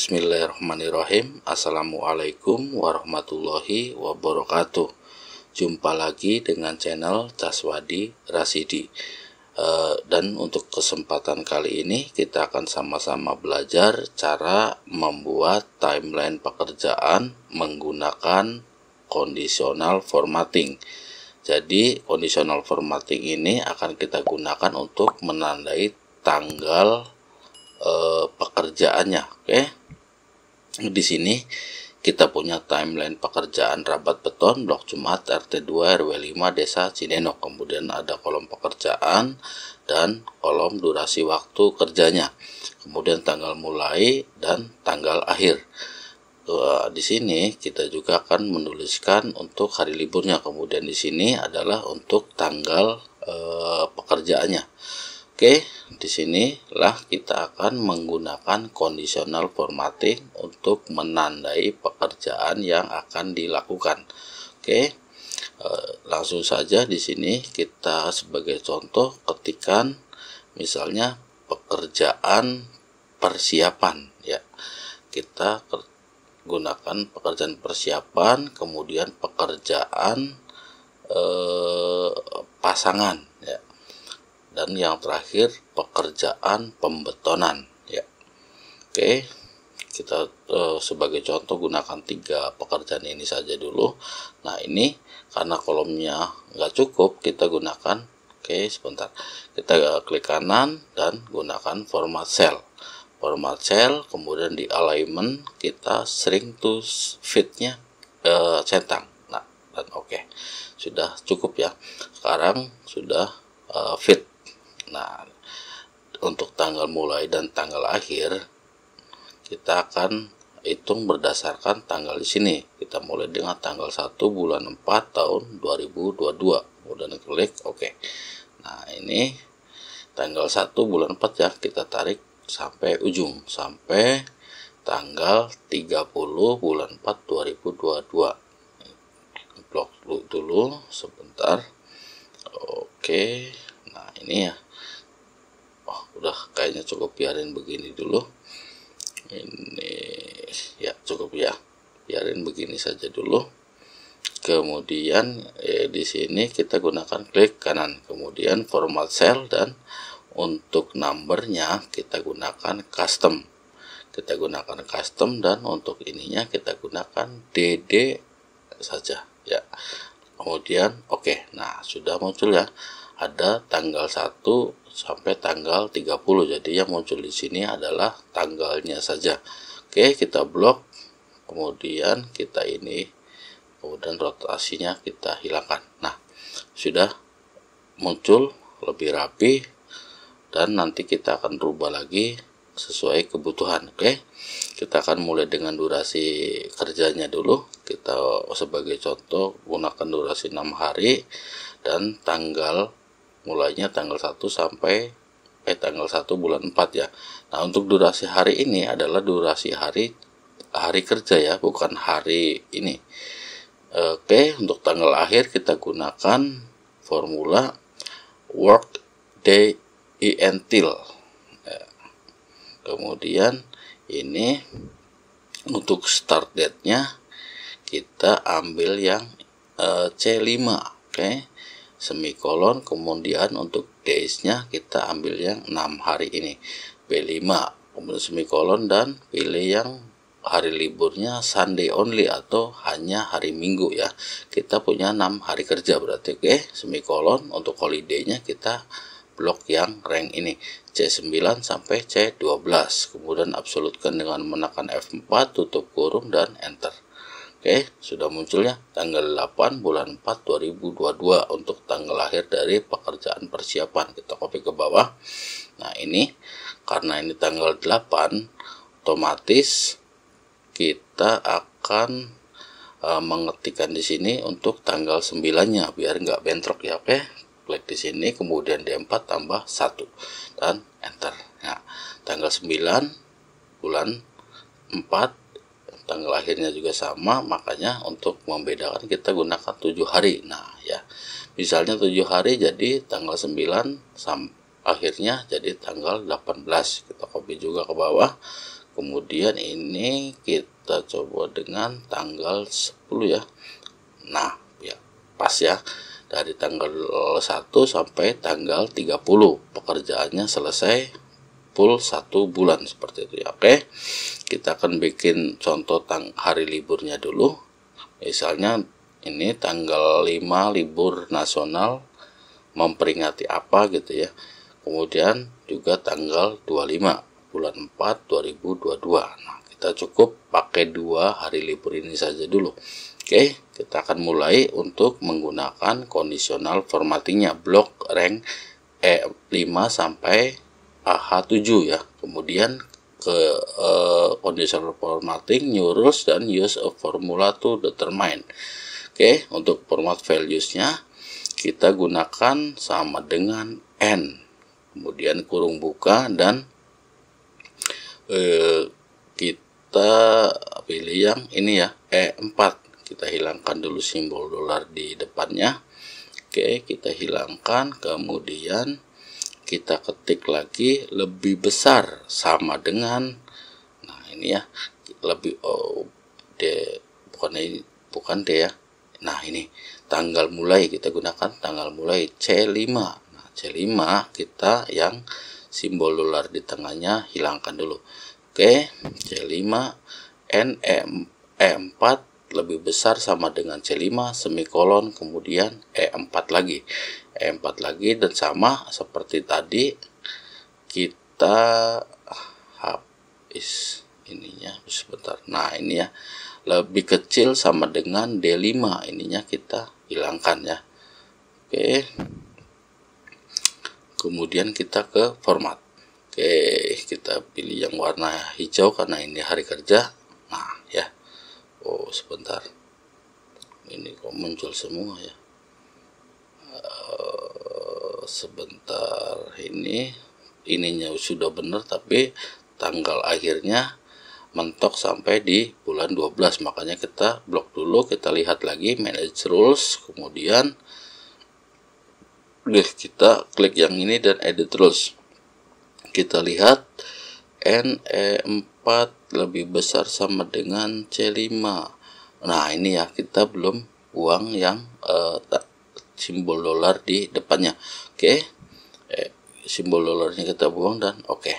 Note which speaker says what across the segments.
Speaker 1: Bismillahirrahmanirrahim. Assalamualaikum warahmatullahi wabarakatuh. Jumpa lagi dengan channel Caswadi Rasidi. Dan untuk kesempatan kali ini kita akan sama-sama belajar cara membuat timeline pekerjaan menggunakan conditional formatting. Jadi conditional formatting ini akan kita gunakan untuk menandai tanggal pekerjaannya. Oke. Di sini kita punya timeline pekerjaan Rabat Beton Blok Jumat RT 2 RW 5 Desa Cinenok. Kemudian ada kolom pekerjaan dan kolom durasi waktu kerjanya. Kemudian tanggal mulai dan tanggal akhir. Di sini kita juga akan menuliskan untuk hari liburnya. Kemudian di sini adalah untuk tanggal pekerjaannya. Oke, di sinilah kita akan menggunakan conditional formatting untuk menandai pekerjaan yang akan dilakukan. Oke, langsung saja di sini kita sebagai contoh ketikkan misalnya pekerjaan persiapan ya. Kita gunakan pekerjaan persiapan, kemudian pekerjaan pasangan ya. Dan yang terakhir pekerjaan pembetonan ya. Oke, kita sebagai contoh gunakan 3 pekerjaan ini saja dulu. Nah, ini karena kolomnya nggak cukup, kita gunakan sebentar, kita klik kanan dan gunakan format cell, kemudian di alignment kita shrink to fit-nya centang. Nah, dan oke, sudah cukup ya. Sekarang sudah fit. Nah, untuk tanggal mulai dan tanggal akhir kita akan hitung berdasarkan tanggal di sini. Kita mulai dengan tanggal 1 bulan 4 tahun 2022. Kemudian klik oke. Nah, ini tanggal 1 bulan 4 ya, kita tarik sampai ujung, sampai tanggal 30 bulan 4 2022. Blok dulu sebentar. Oke. Nah, ini ya. Udah kayaknya cukup, biarin begini dulu. Ini ya cukup ya. Biarin begini saja dulu. Kemudian di sini kita gunakan klik kanan, kemudian format cell, dan untuk numbernya kita gunakan custom. Dan untuk ininya kita gunakan DD saja ya. Kemudian oke. Nah, sudah muncul ya. Ada tanggal 1 sampai tanggal 30. Jadi yang muncul di sini adalah tanggalnya saja. Oke, kita blok. Kemudian kita ini, kemudian rotasinya kita hilangkan. Nah, sudah muncul lebih rapi dan nanti kita akan rubah lagi sesuai kebutuhan. Oke. Kita akan mulai dengan durasi kerjanya dulu. Kita sebagai contoh gunakan durasi 6 hari dan tanggal mulainya tanggal 1 sampai tanggal 1 bulan 4 ya. Nah, untuk durasi hari ini adalah durasi hari kerja ya, bukan hari ini. Oke, untuk tanggal akhir kita gunakan formula work day until. Kemudian ini untuk start date-nya kita ambil yang C5, oke. Semikolon, kemudian untuk days-nya kita ambil yang 6 hari ini, B5, kemudian semikolon, dan pilih yang hari liburnya Sunday only atau hanya hari Minggu ya. Kita punya 6 hari kerja berarti, oke. Semikolon, untuk holiday-nya kita blok yang rank ini C9 sampai C12, kemudian absolutkan dengan menekan F4, tutup kurung, dan enter. Oke, sudah munculnya tanggal 8 bulan 4 2022 untuk tanggal akhir dari pekerjaan persiapan. Kita copy ke bawah. Nah, ini karena ini tanggal 8, otomatis kita akan mengetikkan di sini untuk tanggal 9-nya biar nggak bentrok ya. Oke, klik di sini, kemudian D4 tambah 1 dan enter. Nah, tanggal 9 bulan 4 tanggal akhirnya juga sama, makanya untuk membedakan kita gunakan 7 hari. Nah ya, misalnya 7 hari jadi tanggal 9 akhirnya jadi tanggal 18. Kita copy juga ke bawah, Kemudian ini kita coba dengan tanggal 10 ya. Nah, ya pas ya. Dari tanggal 1 sampai tanggal 30 pekerjaannya selesai full 1 bulan seperti itu ya. Oke, kita akan bikin contoh hari liburnya dulu. Misalnya ini tanggal 5 libur nasional, memperingati apa gitu ya. Kemudian juga tanggal 25 bulan 4 2022. Nah, kita cukup pakai 2 hari libur ini saja dulu. Oke, kita akan mulai untuk menggunakan conditional formattingnya, block rank E5 sampai AH7 ya. Kemudian ke conditional formatting, new rules, dan use a formula to determine. Oke, untuk format values-nya kita gunakan sama dengan N, kemudian kurung buka, dan kita pilih yang ini ya, E4. Kita hilangkan dulu simbol dolar di depannya. Oke, kita hilangkan, kemudian kita ketik lagi lebih besar sama dengan, nah ini ya, lebih bukan D ya. Nah, ini tanggal mulai, kita gunakan tanggal mulai C5. Nah, C5 kita yang simbol dolar di tengahnya hilangkan dulu. Oke, C5 N E4 lebih besar sama dengan C5 semikolon, kemudian E4 lagi. E4 lagi, dan sama seperti tadi kita habis ininya sebentar. Nah, ini ya, lebih kecil sama dengan D5, ininya kita hilangkan ya. Oke, kemudian kita ke format. Oke, kita pilih yang warna hijau karena ini hari kerja. Nah ya, oh sebentar, ini kok muncul semua ya. Sebentar, ininya sudah benar, tapi tanggal akhirnya mentok sampai di bulan 12, makanya kita blok dulu. Kita lihat lagi manage rules, kemudian kita klik yang ini dan edit rules. Kita lihat NE4 lebih besar sama dengan C5. Nah, ini ya, kita belum buang yang simbol dolar di depannya. Oke, simbol dolarnya kita buang dan oke.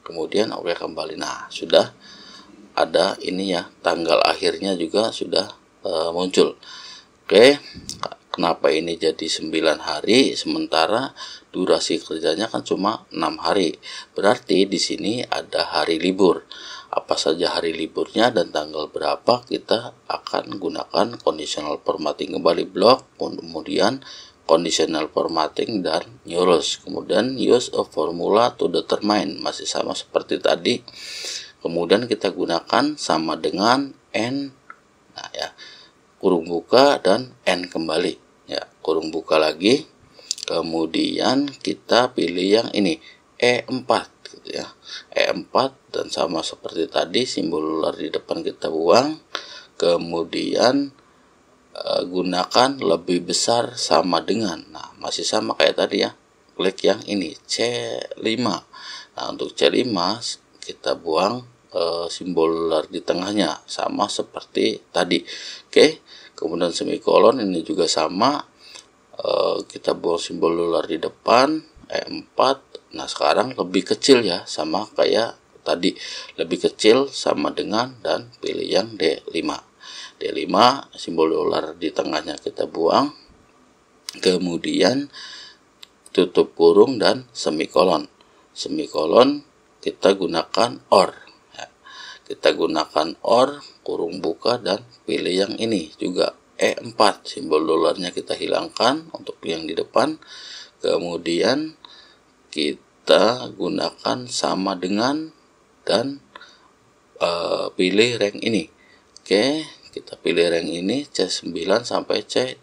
Speaker 1: Kemudian oke kembali. Nah, sudah ada ini ya, tanggal akhirnya juga sudah muncul. Oke, kenapa ini jadi 9 hari sementara durasi kerjanya kan cuma 6 hari? Berarti di sini ada hari libur. Apa saja hari liburnya dan tanggal berapa, kita akan gunakan conditional formatting kembali blok, kemudian conditional formatting dan new rules, kemudian use a formula to determine, masih sama seperti tadi. Kemudian kita gunakan sama dengan N, nah ya, kurung buka dan N kembali ya, kurung buka lagi, kemudian kita pilih yang ini E4 gitu ya, E4, dan sama seperti tadi simbol dolar di depan kita buang, kemudian gunakan lebih besar sama dengan, nah masih sama kayak tadi ya, klik yang ini C5. Nah, untuk C5 kita buang simbol dolar di tengahnya sama seperti tadi. Oke, kemudian semikolon ini juga sama, kita buang simbol dolar di depan E4. Nah, sekarang lebih kecil ya, sama kayak tadi, lebih kecil sama dengan, dan pilih yang D5. D5 simbol dolar di tengahnya kita buang, kemudian tutup kurung dan semikolon. Semikolon kita gunakan OR ya. Kita gunakan OR, kurung buka, dan pilih yang ini juga E4, simbol dolarnya kita hilangkan untuk yang di depan, kemudian kita gunakan sama dengan, dan pilih rank ini. Oke, kita pilih rank ini C9 sampai C12.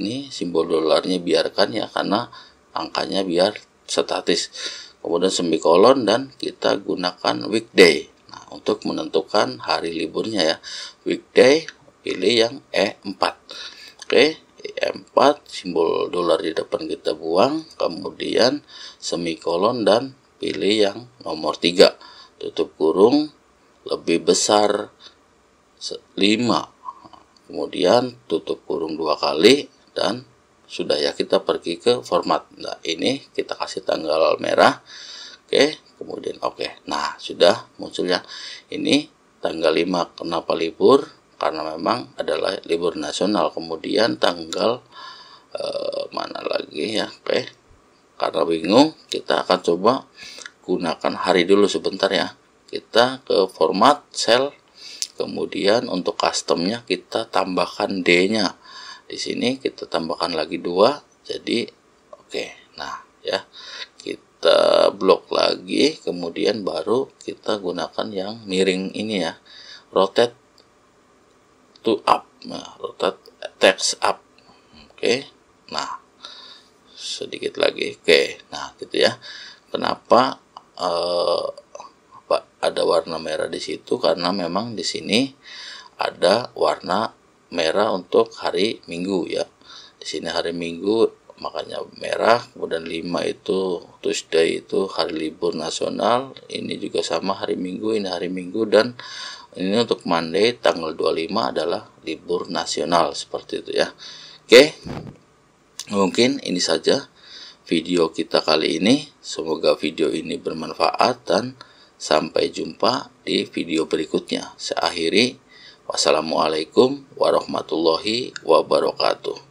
Speaker 1: Ini simbol dolarnya biarkan ya, karena angkanya biar statis. Kemudian semikolon, dan kita gunakan weekday. Nah, untuk menentukan hari liburnya ya, weekday, pilih yang E4. Oke, E4, simbol dolar di depan kita buang, kemudian semikolon, dan pilih yang nomor 3, tutup kurung, lebih besar 5. Kemudian tutup kurung 2 kali dan sudah ya, kita pergi ke format. Nah, ini kita kasih tanggal merah. Oke, kemudian oke. Nah, sudah muncul ya. Ini tanggal 5 kenapa libur? Karena memang adalah libur nasional. Kemudian tanggal mana lagi ya? Oke. Karena bingung, kita akan coba gunakan hari dulu sebentar ya. Kita ke format cell. Kemudian untuk customnya kita tambahkan D-nya. Di sini kita tambahkan lagi 2. Jadi oke. Nah, ya. Kita blok lagi, kemudian baru kita gunakan yang miring ini ya. Rotate to up. Nah, rotate text up. Oke. Nah, sedikit lagi. Oke. Nah, gitu ya. Kenapa ada warna merah di situ? Karena memang di sini ada warna merah untuk hari Minggu ya. Di sini hari Minggu, makanya merah. Kemudian 5 itu Tuesday, itu hari libur nasional. Ini juga sama hari Minggu, ini hari Minggu. Dan ini untuk Monday tanggal 25 adalah libur nasional, seperti itu ya. Oke. Mungkin ini saja video kita kali ini. Semoga video ini bermanfaat dan sampai jumpa di video berikutnya. Saya akhiri. Wassalamualaikum warahmatullahi wabarakatuh.